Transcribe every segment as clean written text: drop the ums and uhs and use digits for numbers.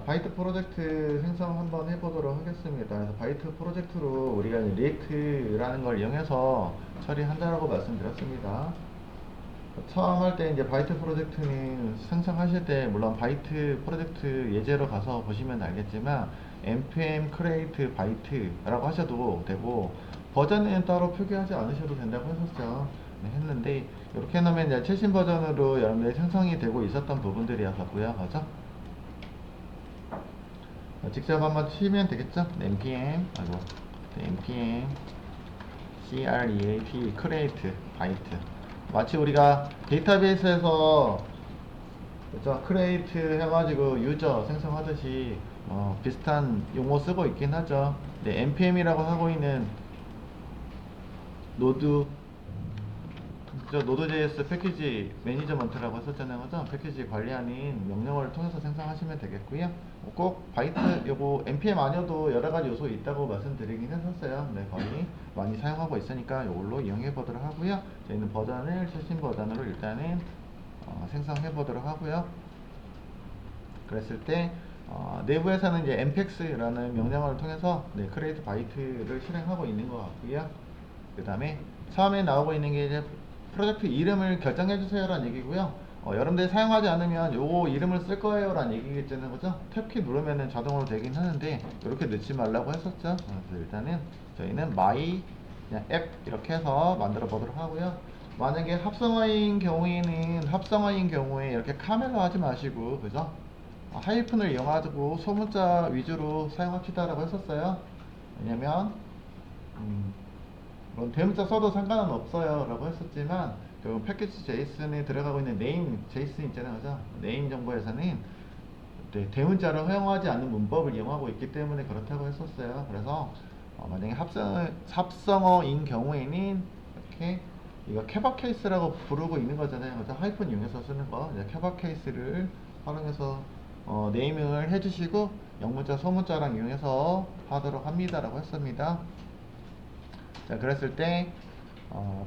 바이트 프로젝트 생성 한번 해보도록 하겠습니다. 그래서 바이트 프로젝트로 우리가 리액트라는 걸 이용해서 처리한다라고 말씀드렸습니다. 처음 할 때 이제 바이트 프로젝트는 생성하실 때 물론 바이트 프로젝트 예제로 가서 보시면 알겠지만 npm create byte라고 하셔도 되고 버전은 따로 표기하지 않으셔도 된다고 했었죠. 네, 했는데 이렇게 해놓으면 이제 최신 버전으로 여러분들이 생성이 되고 있었던 부분들이었고요. 그죠? 직접 한번 치면 되겠죠? npm npm create byte 마치 우리가 데이터베이스에서 그죠? create 해가지고 유저 생성하듯이 비슷한 용어 쓰고 있긴 하죠. 네, npm이라고 하고 있는 노드 노드.js 패키지 매니저먼트라고 했었잖아요. 그죠? 패키지 관리하는 명령어를 통해서 생성하시면 되겠고요. 꼭 바이트 요거 npm 아니어도 여러가지 요소 있다고 말씀드리긴 했었어요. 네, 거의 많이 사용하고 있으니까 요걸로 이용해 보도록 하고요. 저희는 버전을 최신 버전으로 일단은 생성해 보도록 하고요. 그랬을 때 내부에서는 이제 npx라는 명령어를 통해서 네, create byte를 실행하고 있는 것 같고요. 그 다음에 처음에 나오고 있는 게 이제 프로젝트 이름을 결정해 주세요 라는 얘기고요. 여러분들이 사용하지 않으면 요거 이름을 쓸 거예요 라는 얘기겠잖아요. 그죠? 탭키 누르면은 자동으로 되긴 하는데 이렇게 넣지 말라고 했었죠. 그래서 일단은 저희는 my 그냥 앱 이렇게 해서 만들어 보도록 하고요. 만약에 합성어인 경우에 이렇게 카메라 하지 마시고 그죠? 하이픈을 이용하고 소문자 위주로 사용합시다라고 했었어요. 왜냐면 물론 대문자 써도 상관은 없어요 라고 했었지만 결국 패키지 JSON에 들어가고 있는 name JSON 있잖아요. 그죠? name 정보에서는 네, 대문자를 허용하지 않는 문법을 이용하고 있기 때문에 그렇다고 했었어요. 그래서 만약에 합성어인 경우에는 이렇게 이거 케바 케이스라고 부르고 있는 거잖아요. 그죠? 하이픈 이용해서 쓰는 거 이제 케바 케이스를 활용해서 네이밍을 해주시고 영문자 소문자랑 이용해서 하도록 합니다라고 했습니다. 자, 그랬을 때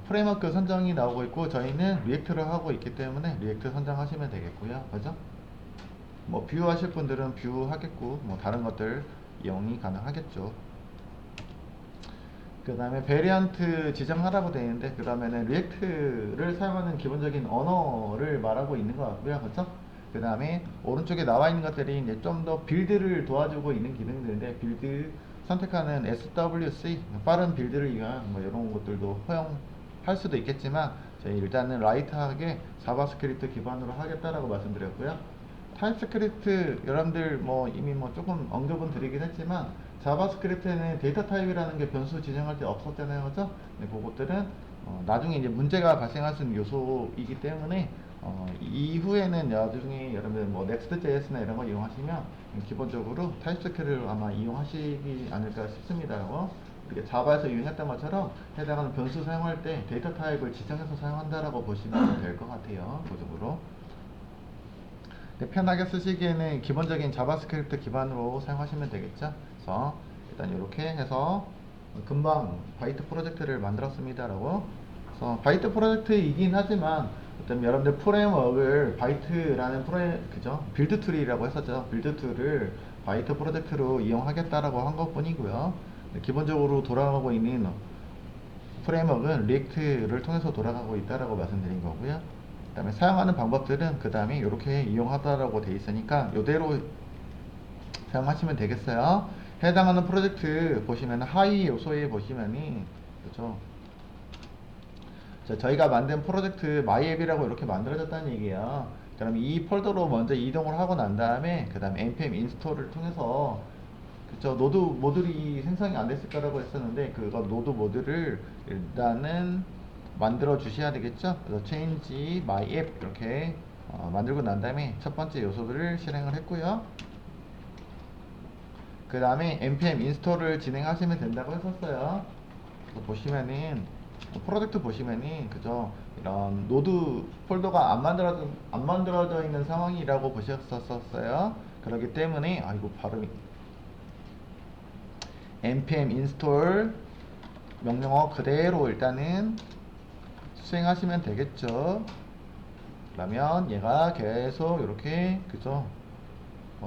프레임워크 선정이 나오고 있고 저희는 리액트를 하고 있기 때문에 리액트 선정하시면 되겠고요. 그죠? 뭐 뷰 하실 분들은 뷰 하겠고 뭐 다른 것들 이용이 가능하겠죠. 그 다음에 베리언트 지정하라고 되어 있는데 그러면은 리액트를 사용하는 기본적인 언어를 말하고 있는 것 같고요. 그렇죠? 그 다음에 오른쪽에 나와 있는 것들이 이제 좀 더 빌드를 도와주고 있는 기능들인데 빌드 선택하는 SWC 빠른 빌드를 위한 뭐 이런 것들도 허용할 수도 있겠지만 저희 일단은 라이트하게 자바스크립트 기반으로 하겠다라고 말씀드렸고요. 타입스크립트 여러분들 뭐 이미 뭐 조금 언급은 드리긴 했지만 자바스크립트에는 데이터 타입이라는 게 변수 지정할 때 없었잖아요. 그죠? 네, 그것들은 나중에 이제 문제가 발생할 수 있는 요소이기 때문에 이후에는 나중에 여러분들 뭐 Next.js나 이런 거 이용하시면 기본적으로 타입스크립트를 아마 이용하시지 않을까 싶습니다. 우리가 자바에서 이용했던 것처럼 해당하는 변수 사용할 때 데이터 타입을 지정해서 사용한다라고 보시면 될 것 같아요. 그쪽으로. 편하게 쓰시기에는 기본적인 자바스크립트 기반으로 사용하시면 되겠죠. 그래서 일단 이렇게 해서 금방 바이트 프로젝트를 만들었습니다라고. 그래서 바이트 프로젝트이긴 하지만 어떤 여러분들 프레임워크를 바이트라는 그죠? 빌드 툴이라고 했었죠. 빌드 툴을 바이트 프로젝트로 이용하겠다라고 한 것뿐이고요. 기본적으로 돌아가고 있는 프레임워크는 리액트를 통해서 돌아가고 있다라고 말씀드린 거고요. 그 다음에 사용하는 방법들은 그 다음에 이렇게 이용하다라고 돼 있으니까 이대로 사용하시면 되겠어요. 해당하는 프로젝트 보시면 하위 요소에 보시면이 그렇죠. 저희가 만든 프로젝트 마이앱이라고 이렇게 만들어졌다는 얘기예요. 그럼 이 폴더로 먼저 이동을 하고 난 다음에 그 다음에 npm 인스톨을 통해서 그쵸 노드 모듈이 생성이 안 됐을 거라고 했었는데 그거 노드 모듈을 일단은 만들어 주셔야 되겠죠. 그래서 change my app 이렇게 만들고 난 다음에 첫 번째 요소들을 실행을 했고요. 그 다음에 npm 인스톨을 진행하시면 된다고 했었어요. 그래서 보시면은 프로젝트 보시면은 그죠 이런 노드 폴더가 안 만들어져 있는 상황이라고 보셨었어요. 그렇기 때문에 이거 발음이 npm 인스톨 명령어 그대로 일단은 수행하시면 되겠죠. 그러면 얘가 계속 이렇게 그죠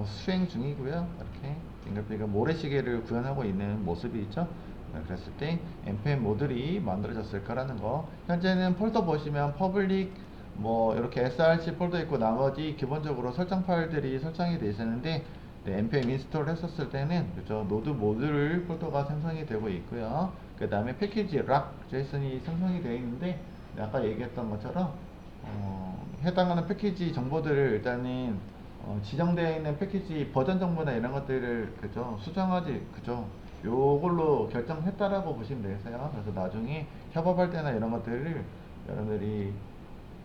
수행 중이고요. 이렇게 빙글빙글 모래시계를 구현하고 있는 모습이 있죠. 그랬을 때 npm 모듈이 만들어졌을 거라는 거. 현재는 폴더 보시면 퍼블릭 뭐 이렇게 src 폴더 있고 나머지 기본적으로 설정 파일들이 설정이 되어 있었는데, 네, npm 인스톨 했었을 때는 그죠, 노드 모듈 폴더가 생성이 되고 있고요. 그 다음에 패키지 락 제이슨이 생성이 되어 있는데, 아까 얘기했던 것처럼 해당하는 패키지 정보들을 일단은 지정되어 있는 패키지 버전 정보나 이런 것들을 그죠, 수정하지 그죠, 요걸로 결정했다라고 보시면 되겠어요. 그래서 나중에 협업할 때나 이런 것들을 여러분들이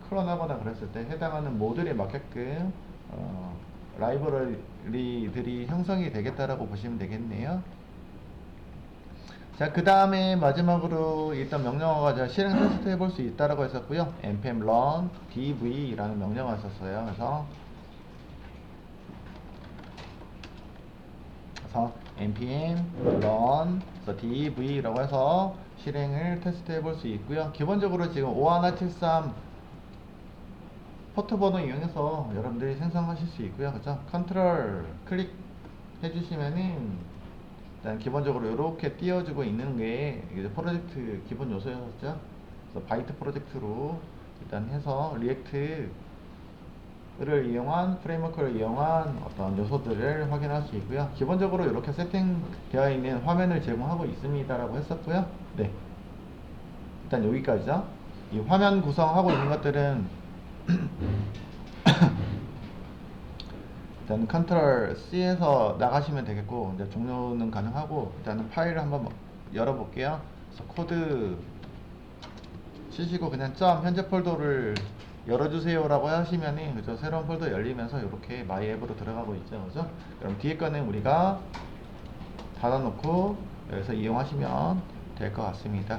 클론하거나 그랬을 때 해당하는 모듈에 맞게끔 라이브러리들이 형성이 되겠다라고 보시면 되겠네요. 자, 그 다음에 마지막으로 일단 명령어가 제가 실행 테스트 해볼 수 있다라고 했었고요. npm run dv라는 명령어가 있었어요. 그래서 npm run dv라고 해서 실행을 테스트 해볼 수 있고요. 기본적으로 지금 51173 포트 번호 이용해서 여러분들이 생성하실 수 있고요. 그죠? 컨트롤 클릭 해주시면은 일단 기본적으로 이렇게 띄워주고 있는 게 이제 프로젝트 기본 요소였죠. 그래서 바이트 프로젝트로 일단 해서 리액트를 이용한 프레임워크를 이용한 어떤 요소들을 확인할 수 있고요. 기본적으로 이렇게 세팅되어 있는 화면을 제공하고 있습니다라고 했었고요. 네, 일단 여기까지죠. 이 화면 구성하고 있는 것들은 일단 컨트롤 C에서 나가시면 되겠고, 이제 종료는 가능하고, 일단은 파일을 한번 열어볼게요. 그래서 코드 치시고 그냥 점 현재 폴더를 열어주세요 라고 하시면은 그죠, 새로운 폴더 열리면서 이렇게 마이 앱으로 들어가고 있죠. 그죠? 그럼 뒤에 거는 우리가 닫아놓고 여기서 이용하시면 될 것 같습니다.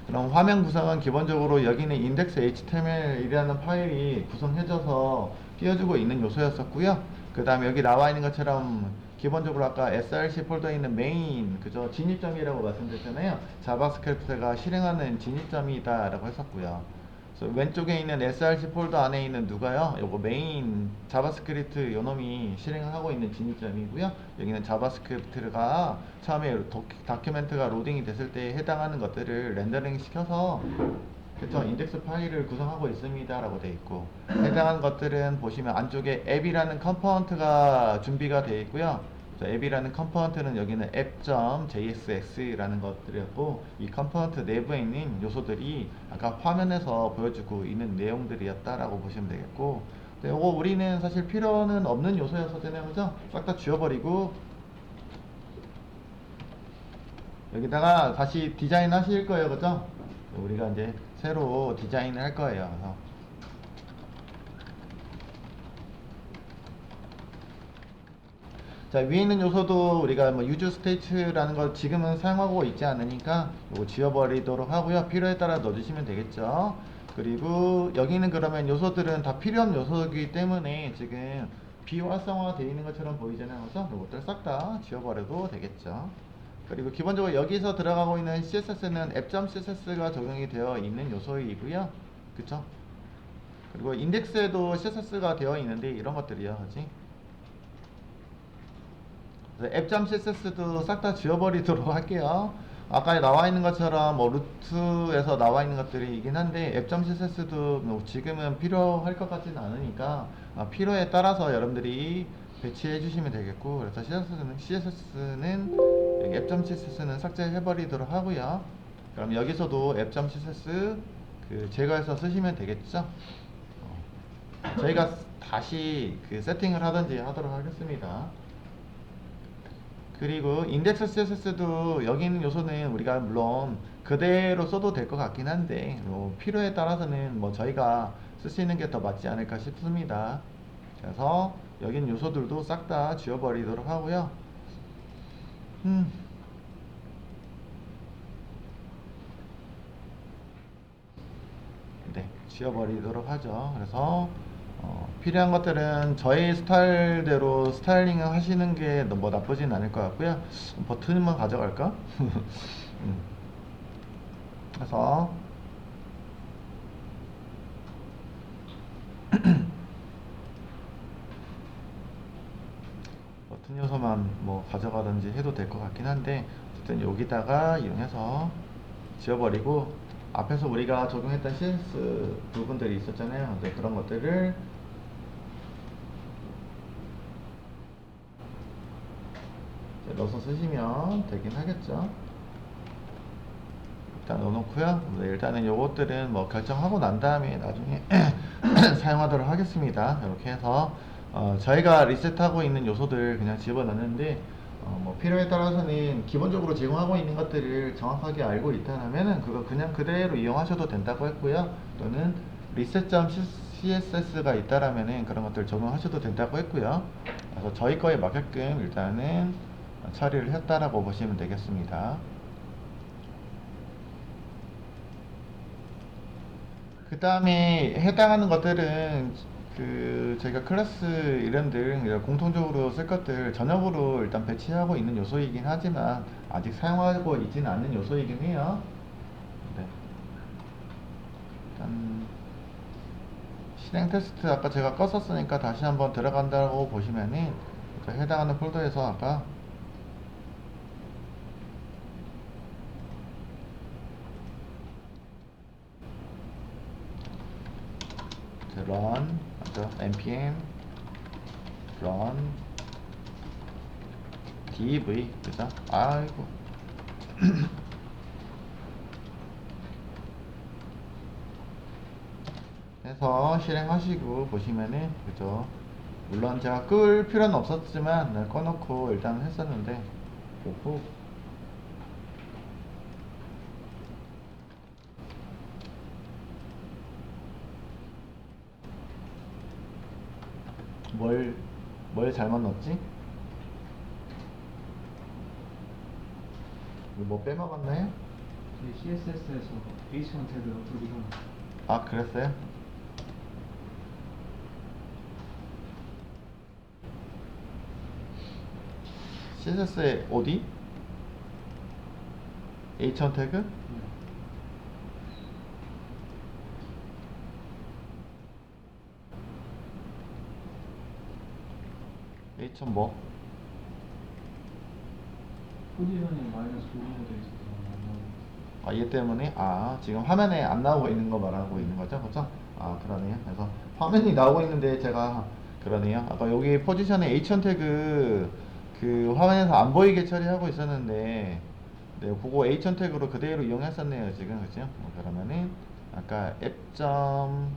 그럼 화면 구성은 기본적으로 여기는 index html이라는 파일이 구성해져서 띄워주고 있는 요소였었고요. 그 다음에 여기 나와 있는 것처럼 기본적으로 아까 src 폴더에 있는 메인 그죠, 진입점이라고 말씀드렸잖아요. 자바스크립트가 실행하는 진입점이다 라고 했었고요. 그래서 왼쪽에 있는 src 폴더 안에 있는 누가요? 요거 메인 자바스크립트 요놈이 실행을 하고 있는 진입점이고요. 여기는 자바스크립트가 처음에 다큐멘트가 로딩이 됐을 때 해당하는 것들을 렌더링 시켜서 그쵸, 인덱스 파일을 구성하고 있습니다 라고 되어 있고, 해당하는 것들은 보시면 안쪽에 앱이라는 컴포넌트가 준비가 되어 있고요. 앱이라는 컴포넌트는 여기는 app.jsx라는 것들이었고, 이 컴포넌트 내부에 있는 요소들이 아까 화면에서 보여주고 있는 내용들이었다라고 보시면 되겠고, 네, 요거 우리는 사실 필요는 없는 요소였었잖아요. 그죠? 싹 다 지워버리고 여기다가 다시 디자인 하실 거예요. 그죠? 우리가 이제 새로 디자인을 할 거예요. 그래서 자, 위에 있는 요소도 우리가 뭐 유즈 스테이트라는 걸 지금은 사용하고 있지 않으니까 이거 지워버리도록 하고요. 필요에 따라 넣어주시면 되겠죠. 그리고 여기는 그러면 요소들은 다 필요한 요소이기 때문에 지금 비활성화 되어 있는 것처럼 보이잖아요. 그래서 이것들 싹 다 지워버려도 되겠죠. 그리고 기본적으로 여기서 들어가고 있는 CSS는 app.css가 적용이 되어 있는 요소이고요. 그쵸? 그리고 인덱스에도 CSS가 되어 있는데 이런 것들이요. 그치? 앱.css도 싹 다 지워버리도록 할게요. 아까 나와 있는 것처럼 뭐 루트에서 나와 있는 것들이긴 한데 앱.css도 뭐 지금은 필요할 것 같지는 않으니까 필요에 따라서 여러분들이 배치해 주시면 되겠고, 그래서 CSS는 여기 앱.css는 삭제해 버리도록 하고요. 그럼 여기서도 앱.css 그 제거해서 쓰시면 되겠죠. 저희가 다시 그 세팅을 하든지 하도록 하겠습니다. 그리고 인덱스 CSS도 여기 있는 요소는 우리가 물론 그대로 써도 될 것 같긴 한데 뭐 필요에 따라서는 뭐 저희가 쓰시는 게 더 맞지 않을까 싶습니다. 그래서 여기 있는 요소들도 싹 다 지워버리도록 하고요. 네, 지워버리도록 하죠. 그래서 필요한 것들은 저희 스타일대로 스타일링을 하시는 게 뭐 나쁘진 않을 것 같고요. 버튼만 가져갈까? 그래서 같은 요소만 뭐 가져가든지 해도 될 것 같긴 한데, 어쨌든 여기다가 이용해서 지워버리고, 앞에서 우리가 적용했던 CS 부분들이 있었잖아요. 네, 그런 것들을 이제 넣어서 쓰시면 되긴 하겠죠. 일단 넣어놓고요. 네, 일단은 요것들은 뭐 결정하고 난 다음에 나중에 사용하도록 하겠습니다. 이렇게 해서 저희가 리셋하고 있는 요소들 그냥 집어넣는데, 뭐 필요에 따라서는 기본적으로 제공하고 있는 것들을 정확하게 알고 있다면은 그거 그냥 그대로 이용하셔도 된다고 했고요. 또는 reset.css가 있다라면은 그런 것들 적용하셔도 된다고 했고요. 그래서 저희 거에 맞게끔 일단은 처리를 했다라고 보시면 되겠습니다. 그 다음에 해당하는 것들은 저희가 클래스 이름들 공통적으로 쓸 것들 전역으로 일단 배치하고 있는 요소이긴 하지만 아직 사용하고 있지는 않는 요소이긴 해요. 네. 일단 실행 테스트 아까 제가 껐었으니까 다시 한번 들어간다고 보시면은 그 해당하는 폴더에서 아까 run 맞죠? npm run div 그죠? 아이고 해서 실행하시고 보시면은 그죠? 물론 제가 끌 필요는 없었지만 네, 꺼놓고 일단 했었는데 오호 뭘, 뭘 잘못 넣었지? 이거 뭐 빼먹었나요? CSS에서 H1 태그 어플이 좀 아 그랬어요? CSS의 어디? H1 태그? H1 뭐? 포지션이 마이너스 9로 되어 있어서 아, 얘 때문에? 아, 지금 화면에 안 나오고 있는 거 말하고 있는 거죠? 그죠? 아, 그러네요. 그래서 화면이 나오고 있는데 제가, 그러네요. 아까 여기 포지션에 H1 태그 그 화면에서 안 보이게 처리하고 있었는데, 네, 그거 H1 태그로 그대로 이용했었네요, 지금. 그죠? 그러면은, 아까 앱점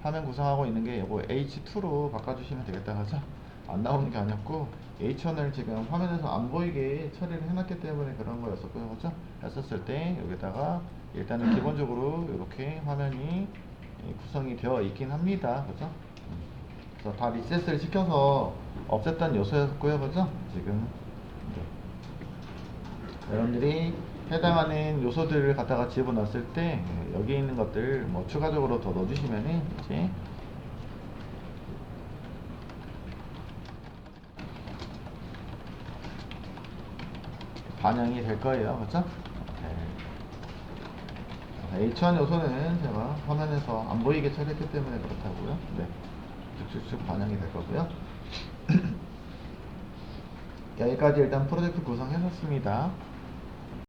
화면 구성하고 있는 게 이거 H2로 바꿔주시면 되겠다 하죠. 안 나오는 게 아니었고 H1을 지금 화면에서 안 보이게 처리를 해놨기 때문에 그런 거였었고요. 그죠? 했었을 때 여기다가 일단은 기본적으로 이렇게 화면이 구성이 되어 있긴 합니다. 그죠? 그래서 다 리셋을 시켜서 없앴던 요소였고요. 그죠? 지금 여러분들이 해당하는 요소들을 갖다가 집어넣었을 때 여기 있는 것들 뭐 추가적으로 더 넣어주시면은 이제 반영이 될 거예요. 그렇죠? 네. H1 요소는 제가 화면에서 안 보이게 처리했기 때문에 그렇다고요. 네. 쭉쭉쭉 반영이 될 거고요. 여기까지 일단 프로젝트 구성해놨습니다.